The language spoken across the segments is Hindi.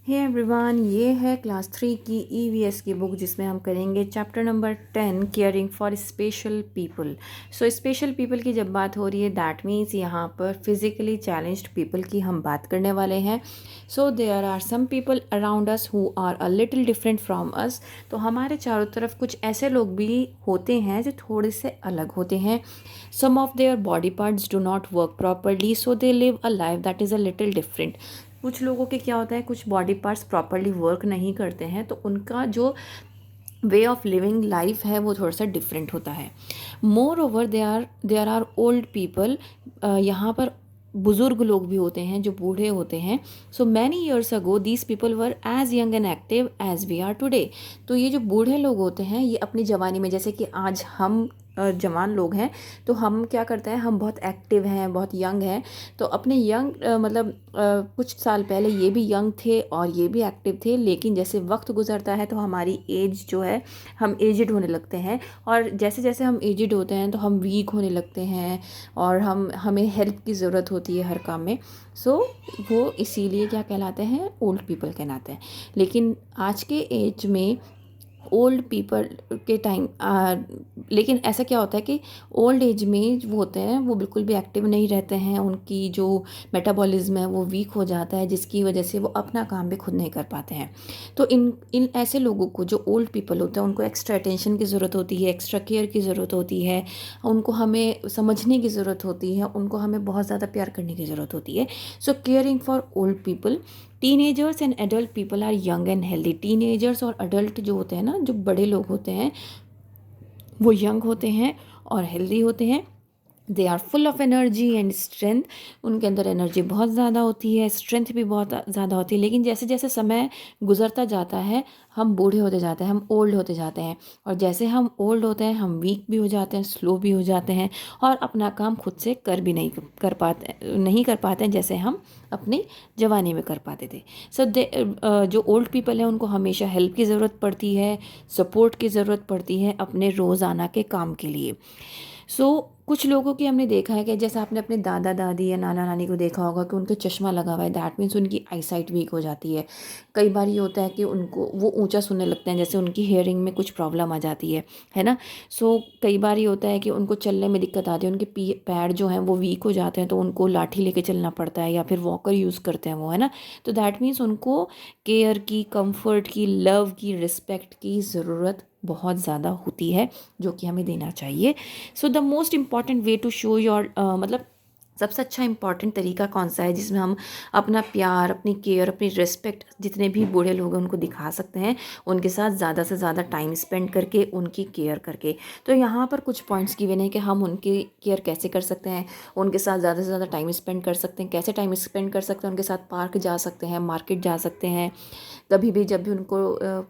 हे एवरीवन, ये है क्लास 3 की ईवीएस की बुक जिसमें हम करेंगे chapter number 10 caring for special people. So special people की जब बात हो रही है दैट मीन्स यहाँ पर फिजिकली चैलेंज्ड पीपल की हम बात करने वाले हैं। So there are some people around us who are a little different from us. तो हमारे चारों तरफ कुछ ऐसे लोग भी होते हैं जो थोड़े से अलग होते हैं। Some of their body parts do not work properly, so they live a life that is a little different. कुछ लोगों के क्या होता है, कुछ बॉडी पार्ट्स प्रॉपरली वर्क नहीं करते हैं तो उनका जो वे ऑफ लिविंग लाइफ है वो थोड़ा सा डिफरेंट होता है। Moreover there are old people. यहाँ पर बुज़ुर्ग लोग भी होते हैं जो बूढ़े होते हैं। So many years ago these people were as young and active as we are today. तो ये जो बूढ़े लोग होते हैं ये अपनी जवानी में, जैसे कि आज हम जवान लोग हैं, तो हम क्या करते हैं, हम बहुत एक्टिव हैं, बहुत यंग हैं। तो अपने यंग कुछ साल पहले ये भी यंग थे और ये भी एक्टिव थे, लेकिन जैसे वक्त गुजरता है तो हमारी एज जो है, हम एजिड होने लगते हैं। और जैसे जैसे हम एजिड होते हैं तो हम वीक होने लगते हैं और हमें हेल्प की ज़रूरत होती है हर काम में। सो वो इसीलिए क्या कहलाते हैं, ओल्ड पीपल कहलाते हैं। लेकिन आज के एज में ओल्ड पीपल के टाइम लेकिन ऐसा क्या होता है कि ओल्ड एज में वो होते हैं वो बिल्कुल भी एक्टिव नहीं रहते हैं, उनकी जो मेटाबॉलिज्म है वो वीक हो जाता है, जिसकी वजह से वो अपना काम भी खुद नहीं कर पाते हैं। तो इन इन ऐसे लोगों को, जो ओल्ड पीपल होते हैं, उनको एक्स्ट्रा अटेंशन की ज़रूरत होती है, एक्स्ट्रा केयर की ज़रूरत होती है, उनको हमें समझने की ज़रूरत होती है, उनको हमें बहुत ज़्यादा प्यार करने की ज़रूरत होती है। So caring for old people. Teenagers and adult people are young and healthy. Teenagers और अडल्ट जो होते हैं ना, जो बड़े लोग होते हैं, वो यंग होते हैं और हेल्दी होते हैं। They are full of energy and strength. उनके अंदर एनर्जी बहुत ज़्यादा होती है, स्ट्रेंथ भी बहुत ज़्यादा होती है। लेकिन जैसे जैसे समय गुजरता जाता है हम बूढ़े होते जाते हैं, हम ओल्ड होते जाते हैं। और जैसे हम ओल्ड होते हैं हम वीक भी हो जाते हैं, स्लो भी हो जाते हैं और अपना काम खुद से कर भी नहीं कर पाते हैं जैसे हम अपनी जवानी में कर पाते थे। सो जो ओल्ड पीपल हैं उनको हमेशा हेल्प की ज़रूरत पड़ती है, सपोर्ट की ज़रूरत पड़ती है अपने रोज़ाना के काम के लिए। कुछ लोगों की हमने देखा है कि जैसे आपने अपने दादा दादी या नाना नानी को देखा होगा कि उनके चश्मा लगा हुआ है, दैट मीन्स उनकी आईसाइट वीक हो जाती है। कई बार ये होता है कि उनको वो ऊंचा सुनने लगते हैं, जैसे उनकी हेयरिंग में कुछ प्रॉब्लम आ जाती है ना। कई बार ये होता है कि उनको चलने में दिक्कत आती है, उनके पैर जो हैं वो वीक हो जाते हैं तो उनको लाठी लेके चलना पड़ता है या फिर वॉकर यूज़ करते हैं वो, है ना। तो दैट मीन्स उनको केयर की, कंफर्ट की, लव की, रिस्पेक्ट की ज़रूरत बहुत ज़्यादा होती है, जो कि हमें देना चाहिए। So the most important way to show your मतलब सबसे अच्छा इंपॉर्टेंट तरीका कौन सा है जिसमें हम अपना प्यार, अपनी केयर, अपनी रिस्पेक्ट जितने भी बूढ़े लोग हैं उनको दिखा सकते हैं, उनके साथ ज़्यादा से ज़्यादा टाइम स्पेंड करके, उनकी केयर करके। तो यहाँ पर कुछ पॉइंट्स गिवन है कि हम उनकी केयर कैसे कर सकते हैं, उनके साथ ज़्यादा से ज़्यादा टाइम स्पेंड कर सकते हैं। कैसे टाइम स्पेंड कर सकते हैं, उनके साथ पार्क जा सकते हैं, मार्केट जा सकते हैं। कभी भी जब भी उनको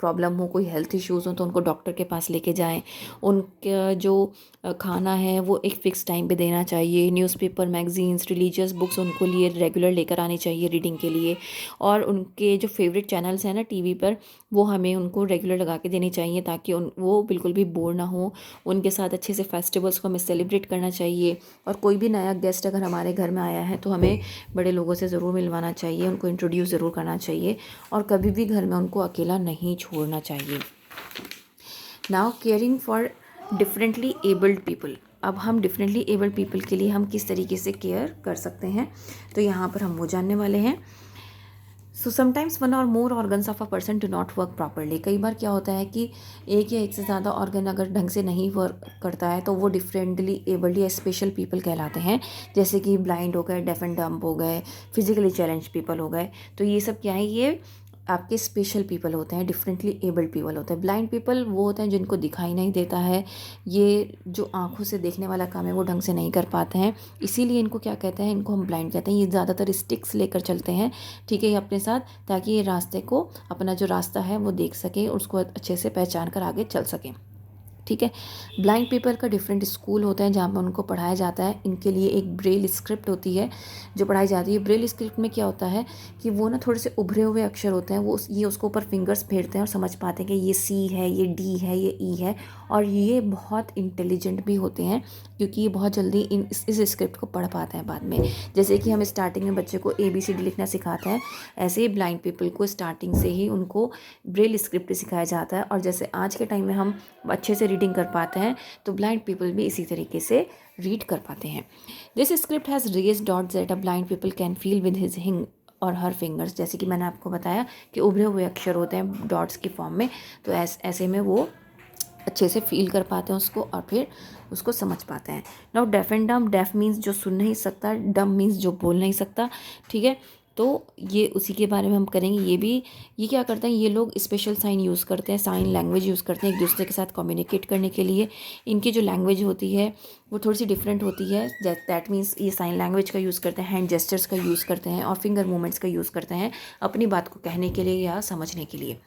प्रॉब्लम हो, कोई हेल्थ इश्यूज़ हो, तो उनको डॉक्टर के पास लेके जाएं। उनका जो खाना है वो एक फ़िक्स टाइम पे देना चाहिए। न्यूज़पेपर, मैगज़ीन्स, रिलीजियस बुक्स उनको लिए रेगुलर लेकर आनी चाहिए रीडिंग के लिए। और उनके जो फेवरेट चैनल्स हैं ना टीवी पर, वो हमें उनको रेगुलर लगा के देनी चाहिए ताकि वो बिल्कुल भी बोर ना हो। उनके साथ अच्छे से फेस्टिवल्स को हमें सेलिब्रेट करना चाहिए। और कोई भी नया गेस्ट अगर हमारे घर में आया है तो हमें बड़े लोगों से ज़रूर मिलवाना चाहिए, उनको इंट्रोड्यूस ज़रूर करना चाहिए और कभी भी घर में उनको अकेला नहीं छोड़ना चाहिए। Now caring for differently abled people. अब हम डिफरेंटली एबल्ड पीपल के लिए हम किस तरीके से केयर कर सकते हैं, तो यहाँ पर हम वो जानने वाले हैं। सो sometimes one or more organs of a person do not work properly. कई बार क्या होता है कि एक या एक से ज़्यादा ऑर्गन अगर ढंग से नहीं वर्क करता है तो वो डिफरेंटली एबल्ड या स्पेशल पीपल कहलाते हैं। जैसे कि ब्लाइंड हो गए, डेफ एंड डम्ब हो गए, फिजिकली चैलेंज पीपल हो गए। तो ये सब क्या है, ये आपके स्पेशल पीपल होते हैं, डिफरेंटली एबल्ड पीपल होते हैं। ब्लाइंड पीपल वो होते हैं जिनको दिखाई नहीं देता है, ये जो आंखों से देखने वाला काम है वो ढंग से नहीं कर पाते हैं, इसीलिए इनको क्या कहते हैं, इनको हम ब्लाइंड कहते हैं। ये ज़्यादातर स्टिक्स लेकर चलते हैं, ठीक है, ये अपने साथ, ताकि ये रास्ते को, अपना जो रास्ता है वो देख सके, उसको अच्छे से पहचान कर आगे चल सकें। ठीक है। ब्लाइंड पीपल का डिफरेंट स्कूल होते हैं जहाँ पर उनको पढ़ाया जाता है। इनके लिए एक ब्रेल स्क्रिप्ट होती है जो पढ़ाई जाती है। ब्रेल स्क्रिप्ट में क्या होता है कि वो ना थोड़े से उभरे हुए अक्षर होते हैं, वो ये उसको ऊपर फिंगर्स फेरते हैं और समझ पाते हैं कि ये सी है, ये डी है, ये ई है। और ये बहुत इंटेलिजेंट भी होते हैं क्योंकि ये बहुत जल्दी इस स्क्रिप्ट को पढ़ पाते हैं बाद में। जैसे कि हम स्टार्टिंग में बच्चे को ABCD लिखना सिखाते हैं, ऐसे ही ब्लाइंड पीपल को स्टार्टिंग से ही उनको ब्रेल स्क्रिप्ट सिखाया जाता है। और जैसे आज के टाइम में हम अच्छे से रीडिंग कर पाते हैं तो ब्लाइंड पीपल भी इसी तरीके से रीड कर पाते हैं। This script has raise dots that a blind people can feel with his हिंग और हर फिंगर्स। जैसे कि मैंने आपको बताया कि उभरे हुए अक्षर होते हैं डॉट्स की फॉर्म में, तो ऐसे में वो अच्छे से फील कर पाते हैं उसको और फिर उसको समझ पाते हैं। नाउ डेफ एंड डम, डेफ मीन्स जो सुन नहीं सकता, डम मीन्स जो बोल नहीं सकता, ठीक है। तो ये उसी के बारे में हम करेंगे। ये क्या करते हैं, ये लोग स्पेशल साइन यूज़ करते हैं, साइन लैंग्वेज यूज़ करते हैं एक दूसरे के साथ कम्युनिकेट करने के लिए। इनकी जो लैंग्वेज होती है वो थोड़ी सी डिफरेंट होती है। दैट मीन्स ये साइन लैंग्वेज का यूज़ करते हैं, हैंड जेस्चर्स का यूज़ करते हैं और फिंगर मूवमेंट्स का यूज़ करते हैं अपनी बात को कहने के लिए या समझने के लिए।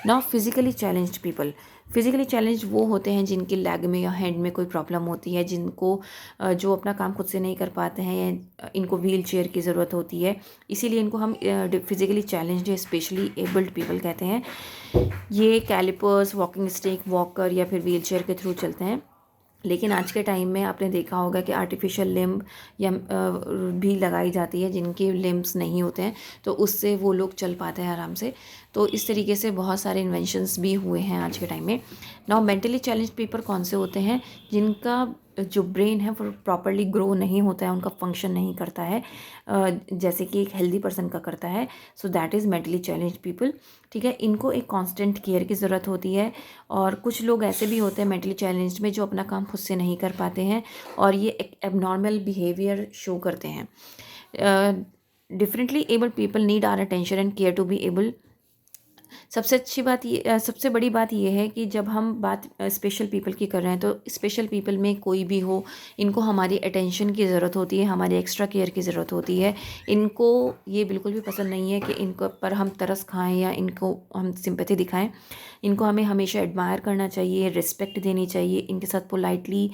Now physically challenged people, physically challenge वो होते हैं जिनके लेग में या हैंड में कोई प्रॉब्लम होती है, जिनको जो अपना काम खुद से नहीं कर पाते हैं या इनको व्हील चेयर की ज़रूरत होती है, इसीलिए इनको हम फिजिकली चैलेंज्ड या स्पेशली एबल्ड पीपल कहते हैं। ये कैलिपर्स, वॉकिंग स्टिक, वॉकर या फिर व्हील चेयर के थ्रू चलते हैं। लेकिन आज के टाइम में आपने देखा होगा कि आर्टिफिशियल लिम्ब या भी लगाई जाती है जिनके लिम्ब्स नहीं होते हैं, तो उससे वो लोग चल पाते हैं आराम से। तो इस तरीके से बहुत सारे इन्वेंशंस भी हुए हैं आज के टाइम में। नाउ मेंटली चैलेंज पीपल कौन से होते हैं, जिनका जो ब्रेन है वो प्रॉपरली ग्रो नहीं होता है, उनका फंक्शन नहीं करता है जैसे कि एक हेल्दी पर्सन का करता है। So that is mentally challenge people, ठीक है। इनको एक कांस्टेंट केयर की ज़रूरत होती है। और कुछ लोग ऐसे भी होते हैं मेंटली चैलेंज में जो अपना काम खुद से नहीं कर पाते हैं और ये एक एबनॉर्मल बिहेवियर शो करते हैं। Differently able people need our attention and care to be able. सबसे बड़ी बात ये है कि जब हम बात स्पेशल पीपल की कर रहे हैं तो स्पेशल पीपल में कोई भी हो, इनको हमारी अटेंशन की ज़रूरत होती है, हमारी एक्स्ट्रा केयर की ज़रूरत होती है। इनको ये बिल्कुल भी पसंद नहीं है कि इनको पर हम तरस खाएं या इनको हम सिंपैथी दिखाएं। इनको हमें हमेशा एडमायर करना चाहिए, रिस्पेक्ट देनी चाहिए, इनके साथ पोलाइटली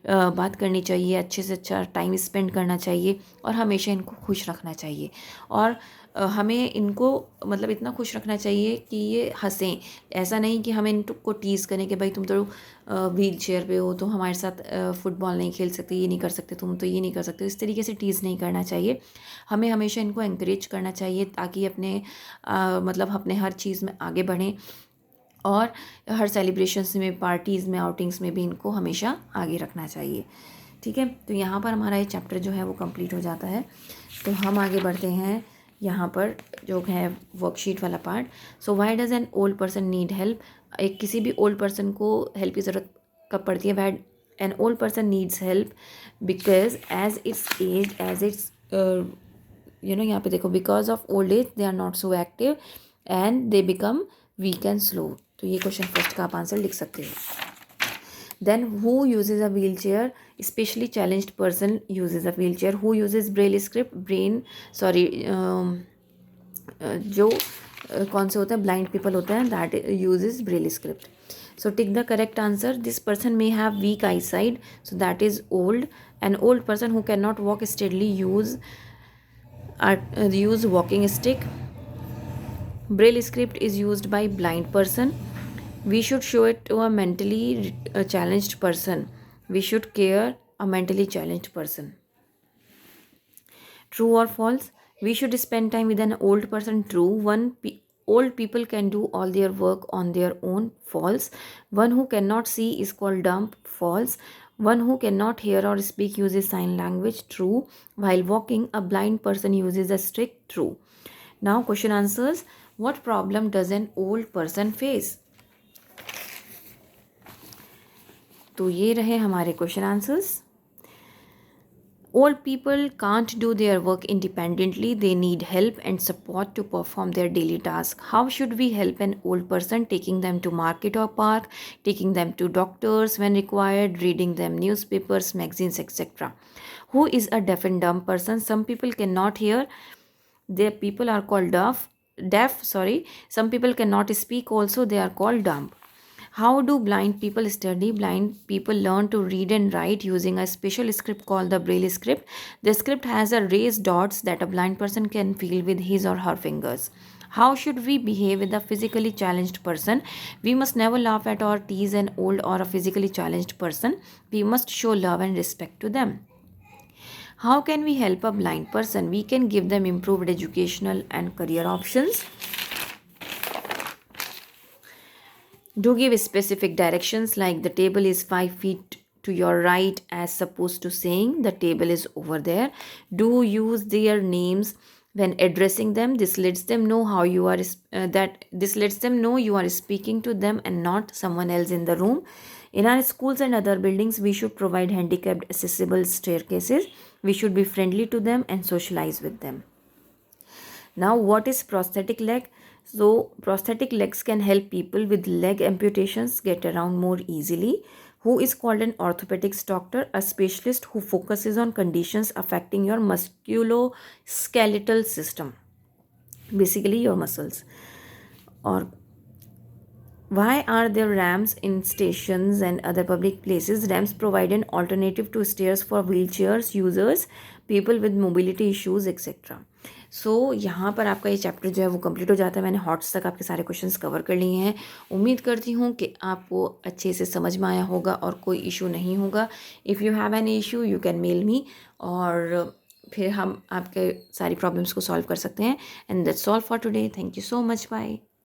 बात करनी चाहिए, अच्छे से अच्छा टाइम स्पेंड करना चाहिए और हमेशा इनको खुश रखना चाहिए। और हमें इनको मतलब इतना खुश रखना चाहिए कि ये हंसें। ऐसा नहीं कि हमें इनको टीज़ करें कि भाई तुम तो व्हील चेयर पे हो, तुम हमारे साथ फुटबॉल नहीं खेल सकते, ये नहीं कर सकते, तुम तो ये नहीं कर सकते। इस तरीके से टीज़ नहीं करना चाहिए। हमें हमेशा इनको एनकरेज करना चाहिए ताकि अपने मतलब अपने हर चीज़ में आगे बढ़ें और हर सेलिब्रेशंस में, पार्टीज़ में, आउटिंग्स में भी इनको हमेशा आगे रखना चाहिए, ठीक है। तो यहाँ पर हमारा ये चैप्टर जो है वो कंप्लीट हो जाता है। तो हम आगे बढ़ते हैं यहाँ पर जो है वर्कशीट वाला part. So why does N old person need help, एक किसी भी ओल्ड पर्सन को हेल्प की ज़रूरत कब पड़ती है। Why an old person needs help because as it's यहाँ पे देखो, because of old age they are not so active and they become weak and slow. तो ये क्वेश्चन फर्स्ट का आप आंसर लिख सकते हो। Then who uses a wheelchair? Especially challenged person uses a wheelchair. Who uses braille script? जो कौन से होते हैं, ब्लाइंड पीपल होते हैं, that uses Braille script. So tick the correct answer. This person may have weak eyesight, so that is old. An old person who cannot walk steadily use walking stick. Braille script is used by blind person. We should show it to a mentally challenged person. We should care a mentally challenged person. True or false? We should spend time with an old person. True. Old people can do all their work on their own. False. One who cannot see is called dumb. False. One who cannot hear or speak uses sign language. True. While walking, a blind person uses a stick. True. Now question answers. What problem does an old person face? तो ये रहे हमारे question answers. Old people can't do their work independently, they need help and support to perform their daily task. How should we help an old person? Taking them to market और park, taking them to doctors when required, reading them newspapers, magazines etcetera. Who is a deaf and dumb person? Some people can not hear, their people are called deaf. Some people cannot speak also, they are called dumb. How do blind people study? Blind people learn to read and write using a special script called the Braille script. The script has a raised dots that a blind person can feel with his or her fingers. How should we behave with a physically challenged person? We must never laugh at or tease an old or a physically challenged person. We must show love and respect to them. How can we help a blind person? We can give them improved educational and career options. Do give specific directions like the table is 5 feet to your right, as opposed to saying the table is over there. Do use their names when addressing them. This lets them know how you are that this lets them know you are speaking to them and not someone else in the room. In our schools and other buildings, we should provide handicapped accessible staircases. We should be friendly to them and socialize with them. Now, what is prosthetic leg? So, prosthetic legs can help people with leg amputations get around more easily. Who is called an orthopedics doctor? A specialist who focuses on conditions affecting your musculoskeletal system, basically your muscles. Or why are there ramps in stations and other public places? Ramps provide an alternative to stairs for wheelchairs users, people with mobility issues, etc. सो यहाँ पर आपका ये चैप्टर जो है वो कंप्लीट हो जाता है. मैंने हॉट्स तक आपके सारे क्वेश्चंस कवर कर लिए हैं. उम्मीद करती हूँ कि आपको अच्छे से समझ में आया होगा और कोई इशू नहीं होगा. If you have an issue you can mail me, और फिर हम आपके सारी प्रॉब्लम्स को सॉल्व कर सकते हैं. And that's all for today. Thank you so much. Bye.